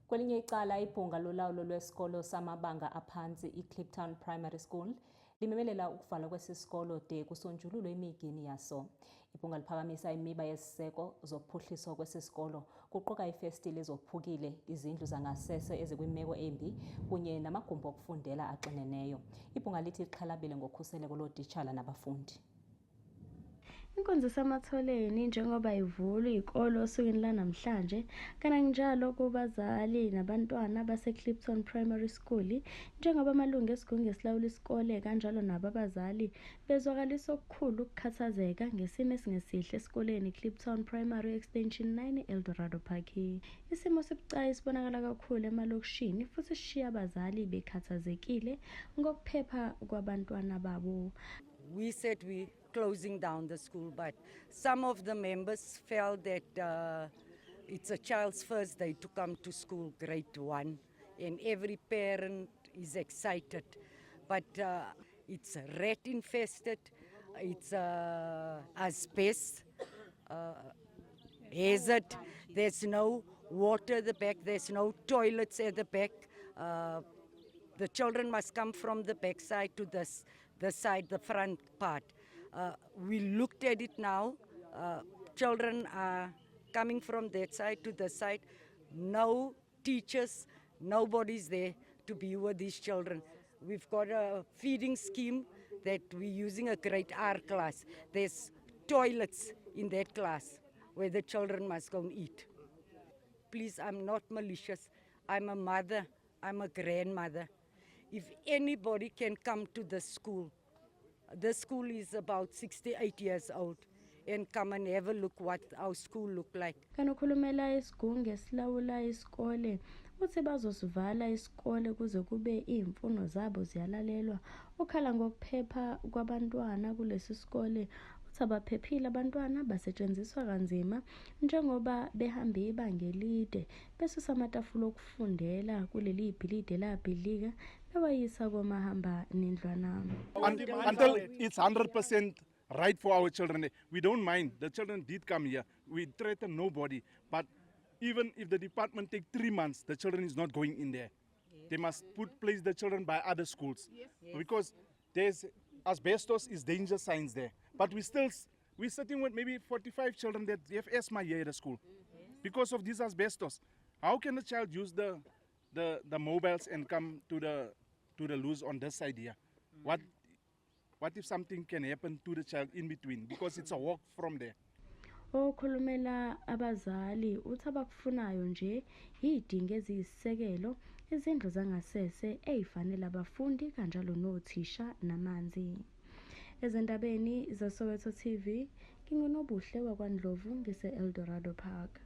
Kwelinye icala ibhunga lolawulo lwesikolo samabanga aphansi iKliptown Primary School limemelela ukuvalwa kwesisikolo de kusonjululwe imigini yaso. Ibhunga liphakamisa imiba yeziseko zokuphuhliswa kwesisikolo kuquka ifestile ezophukile, izindlu zangasese ezikwimeko embi kunye namagumbi okufundela axineneyo. Ibhunga lithi lixhalabile ngokhuseleko lootitshala nabafundi. Inkonzo esematholeni njengoba ivulwa izikolo osukwini lanamhlanje kananjalo kubazali nabantwana baseKliptown Primary School njengoba amalungu esigungu esilawula isikole kanjalo nabo abazali bezwakalisa okukhulu ukukhathazeka ngesimo esingesihle esikoleni Kliptown Primary Extension 9 Eldorado Park. Isimo sibucayi sibonakala kakhulu emalokishini futhi sishiya abazali bekhathazekile ngokuphepha kwabantwana babo. We said we closing down the school, but some of the members felt that it's a child's first day to come to school, grade 1, and every parent is excited. But it's rat infested, it's asbestos, hazard, there's no water at the back, there's no toilets at the back. The children must come from the back side to the side, the front part. We looked at it now. Children are coming from that side to the side. No teachers, nobody's there to be with these children. We've got a feeding scheme that we're using a grade R class. There's toilets in that class where the children must go and eat. Please, I'm not malicious. I'm a mother. I'm a grandmother. If anybody can come to the school is about 68 years old, and come and have a look what our school look like. Kanokhulumela isigungu esilawula isikole uthi bazosivala isikole kuze kube imfuno zabo ziyalalelwa. Ukhala ngokuphepha kwabantwana kulesi sikole uthi abaphephile abantwana basetshenziswa kanzima njengoba behamba ibanga elide besusa amatafula okufundela kuleli ibhilidi labhilika bewayisa komahamba nendlwana. Until it's 100% right for our children. We don't mind. The children did come here. We threaten nobody. But even if the department take 3 months, the children is not going in there. Yes. They must place the children by other schools. Yes. Because there's asbestos is danger signs there. But we're sitting with maybe 45 children that have asthma here at the school. Because of this asbestos. How can the child use the mobiles and come to the loose on this side here? What if something can happen to the child in between? Because it's a walk from there. Okhulumela abazali uthi abakufunayo nje izidingo eziyisisekelo, izindlu zangasese ezifanele abafundi kanjalo nothisha namanzi. Ezindabeni zaSoweto TV, nginguNobuhle wakwaNdlovu ngise Eldorado Park.